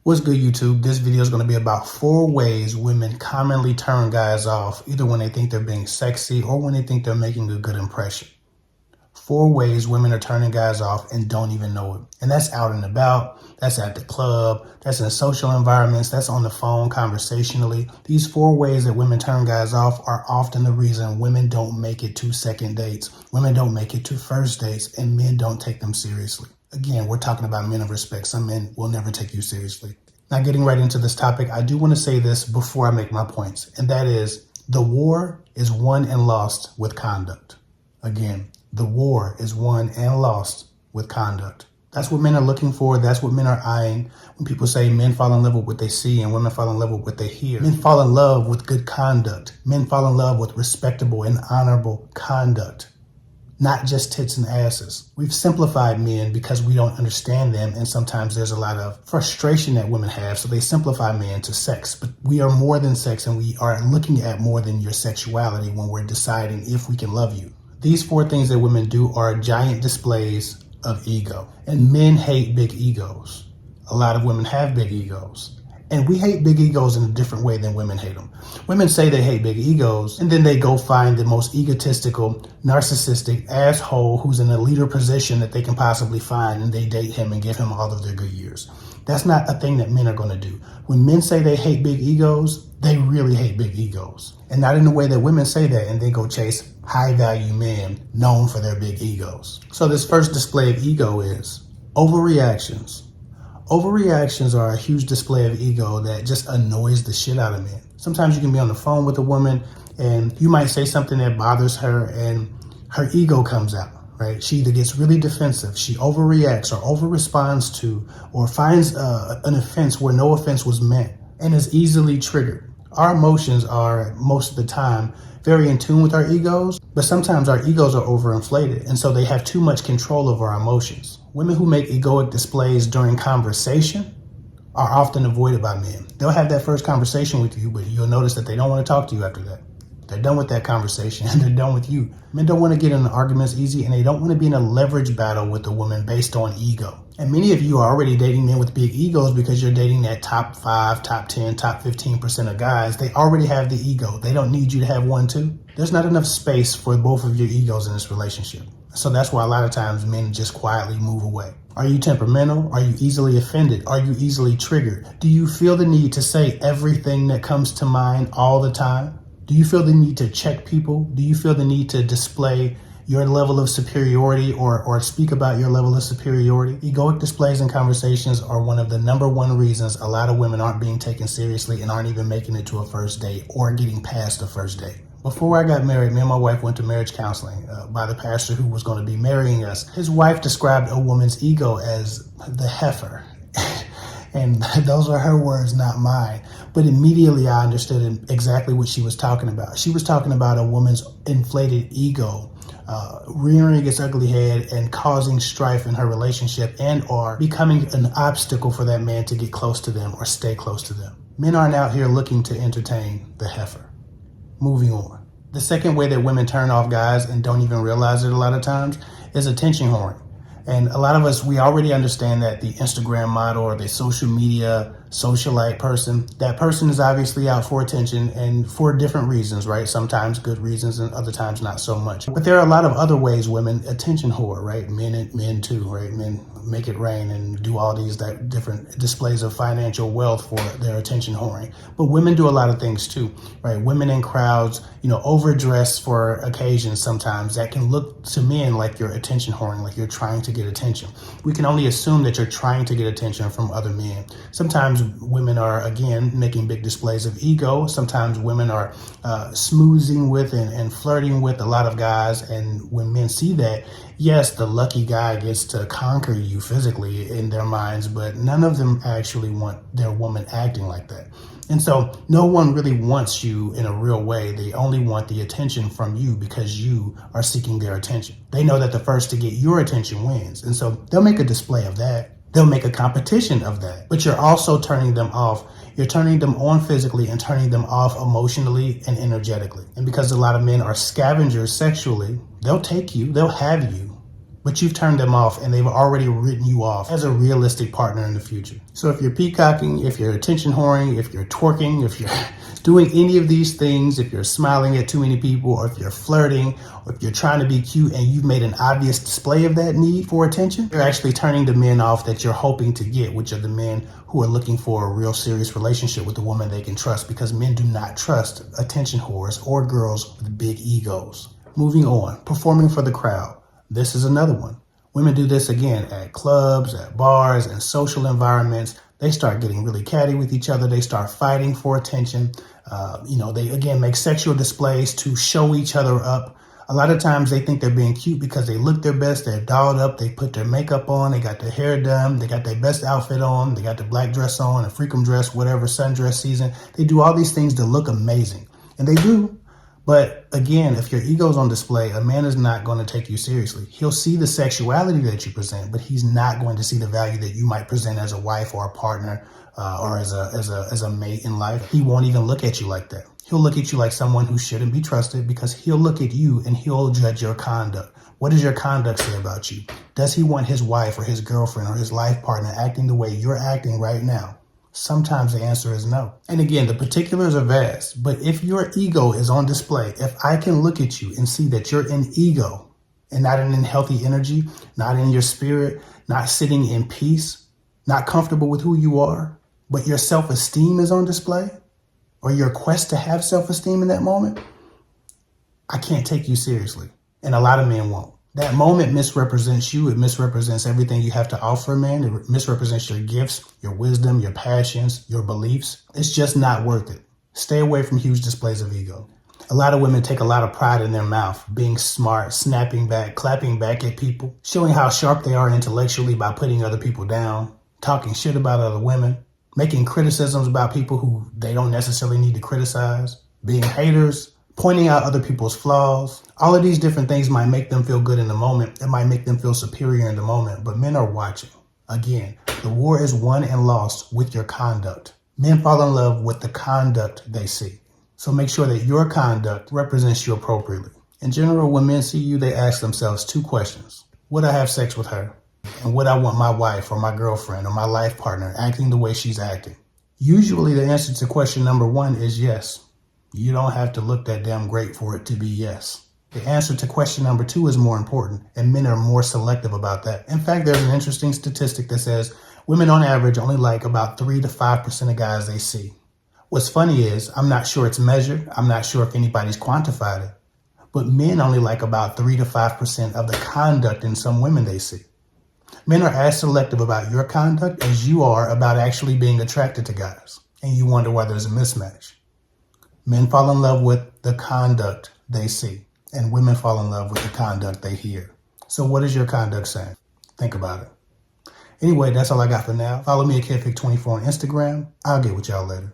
What's good, YouTube? This video is going to be about 4 ways women commonly turn guys off, either when they think they're being sexy or when they think they're making a good impression. 4 ways women are turning guys off and don't even know it. And that's out and about, that's at the club, that's in social environments, that's on the phone conversationally. These 4 ways that women turn guys off are often the reason women don't make it to second dates, women don't make it to first dates, and men don't take them seriously. Again, we're talking about men of respect. Some men will never take you seriously. Now, getting right into this topic, I do want to say this before I make my points, and that is the war is won and lost with conduct. Again, the war is won and lost with conduct. That's what men are looking for. That's what men are eyeing. When people say men fall in love with what they see and women fall in love with what they hear. Men fall in love with good conduct. Men fall in love with respectable and honorable conduct. Not just tits and asses. We've simplified men because we don't understand them, and sometimes there's a lot of frustration that women have, so they simplify men to sex. But we are more than sex, and we are looking at more than your sexuality when we're deciding if we can love you. These 4 things that women do are giant displays of ego, and men hate big egos. A lot of women have big egos. And we hate big egos in a different way than women hate them. Women say they hate big egos, and then they go find the most egotistical, narcissistic asshole who's in a leader position that they can possibly find, and they date him and give him all of their good years. That's not a thing that men are going to do. When men say they hate big egos, they really hate big egos. And not in the way that women say that, and they go chase high-value men known for their big egos. So this first display of ego is overreactions. Overreactions are a huge display of ego that just annoys the shit out of men. Sometimes you can be on the phone with a woman and you might say something that bothers her and her ego comes out, right? She either gets really defensive, she overreacts or overresponds to, or finds an offense where no offense was meant and is easily triggered. Our emotions are, most of the time, very in tune with our egos, but sometimes our egos are overinflated, and so they have too much control over our emotions. Women who make egoic displays during conversation are often avoided by men. They'll have that first conversation with you, but you'll notice that they don't want to talk to you after that. They're done with that conversation and they're done with you. Men don't want to get into arguments easy, and they don't want to be in a leverage battle with a woman based on ego. And many of you are already dating men with big egos because you're dating that top 5, top 10, top 15% of guys. They already have the ego. They don't need you to have one too. There's not enough space for both of your egos in this relationship. So that's why a lot of times men just quietly move away. Are you temperamental? Are you easily offended? Are you easily triggered? Do you feel the need to say everything that comes to mind all the time? Do you feel the need to check people? Do you feel the need to display your level of superiority or speak about your level of superiority? Egoic displays and conversations are one of the number 1 reasons a lot of women aren't being taken seriously and aren't even making it to a first date or getting past a first date. Before I got married, me and my wife went to marriage counseling by the pastor who was going to be marrying us. His wife described a woman's ego as the heifer. And those were her words, not mine. But immediately I understood exactly what she was talking about. She was talking about a woman's inflated ego, rearing its ugly head and causing strife in her relationship and or becoming an obstacle for that man to get close to them or stay close to them. Men aren't out here looking to entertain the heifer. Moving on. The second way that women turn off guys and don't even realize it a lot of times is attention whoring. And a lot of us, we already understand that the Instagram model or the social media socialite person, that person is obviously out for attention and for different reasons, right? Sometimes good reasons and other times not so much. But there are a lot of other ways women attention whore, right? Men too, right? Men make it rain and do all these different displays of financial wealth for their attention whoring. But women do a lot of things too, right? Women in crowds, overdress for occasions sometimes that can look to men like you're attention whoring, like you're trying to get attention. We can only assume that you're trying to get attention from other men. Sometimes women are, again, making big displays of ego. Sometimes women are smoozing with and flirting with a lot of guys. And when men see that, yes, the lucky guy gets to conquer you physically in their minds, but none of them actually want their woman acting like that. And so no one really wants you in a real way. They only want the attention from you because you are seeking their attention. They know that the first to get your attention wins. And so they'll make a display of that. They'll make a competition of that. But you're also turning them off. You're turning them on physically and turning them off emotionally and energetically. And because a lot of men are scavengers sexually, they'll take you, they'll have you, but you've turned them off and they've already written you off as a realistic partner in the future. So if you're peacocking, if you're attention whoring, if you're twerking, if you're doing any of these things, if you're smiling at too many people, or if you're flirting, or if you're trying to be cute and you've made an obvious display of that need for attention, you're actually turning the men off that you're hoping to get, which are the men who are looking for a real serious relationship with a woman they can trust, because men do not trust attention whores or girls with big egos. Moving on, performing for the crowd. This is another one. Women do this again at clubs, at bars, and social environments. They start getting really catty with each other. They start fighting for attention. They again make sexual displays to show each other up. A lot of times they think they're being cute because they look their best, they're dolled up, they put their makeup on, they got their hair done, they got their best outfit on, they got the black dress on, a freakum dress, whatever, sundress season. They do all these things to look amazing. And they do. But again, if your ego's on display, a man is not going to take you seriously. He'll see the sexuality that you present, but he's not going to see the value that you might present as a wife or a partner or as a mate in life. He won't even look at you like that. He'll look at you like someone who shouldn't be trusted, because he'll look at you and he'll judge your conduct. What does your conduct say about you? Does he want his wife or his girlfriend or his life partner acting the way you're acting right now? Sometimes the answer is no. And again, the particulars are vast, but if your ego is on display, if I can look at you and see that you're in ego and not in healthy energy, not in your spirit, not sitting in peace, not comfortable with who you are, but your self-esteem is on display, or your quest to have self-esteem in that moment, I can't take you seriously. And a lot of men won't. That moment misrepresents you. It misrepresents everything you have to offer, man. It misrepresents your gifts, your wisdom, your passions, your beliefs. It's just not worth it. Stay away from huge displays of ego. A lot of women take a lot of pride in their mouth, being smart, snapping back, clapping back at people, showing how sharp they are intellectually by putting other people down, talking shit about other women, making criticisms about people who they don't necessarily need to criticize, being haters, pointing out other people's flaws. All of these different things might make them feel good in the moment. It might make them feel superior in the moment, but men are watching. Again, the war is won and lost with your conduct. Men fall in love with the conduct they see. So make sure that your conduct represents you appropriately. In general, when men see you, they ask themselves two questions. Would I have sex with her? And would I want my wife or my girlfriend or my life partner acting the way she's acting? Usually the answer to question number one is yes. You don't have to look that damn great for it to be yes. The answer to question number two is more important, and men are more selective about that. In fact, there's an interesting statistic that says women on average only like about 3 to 5% of guys they see. What's funny is, I'm not sure it's measured. I'm not sure if anybody's quantified it, but men only like about 3 to 5% of the conduct in some women they see. Men are as selective about your conduct as you are about actually being attracted to guys, and you wonder why there's a mismatch. Men fall in love with the conduct they see, and women fall in love with the conduct they hear. So what is your conduct saying? Think about it. Anyway, that's all I got for now. Follow me at KidFig24 on Instagram. I'll get with y'all later.